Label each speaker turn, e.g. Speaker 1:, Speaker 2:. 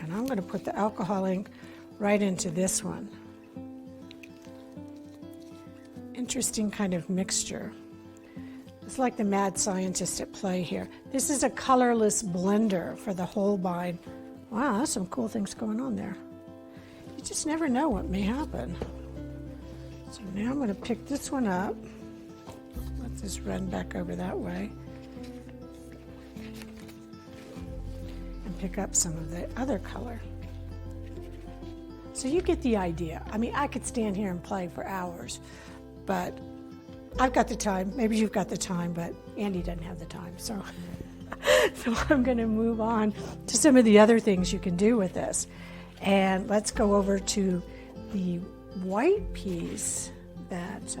Speaker 1: And I'm going to put the alcohol ink right into this one. Interesting kind of mixture. It's like the mad scientist at play here. This is a colorless blender for the Holbein. Wow, there's some cool things going on there. You just never know what may happen. So now I'm going to pick this one up. Let this run back over that way. And pick up some of the other color. So you get the idea. I mean, I could stand here and play for hours, but I've got the time. Maybe you've got the time, but Andy doesn't have the time. So, so I'm going to move on to some of the other things you can do with this. And let's go over to the white piece that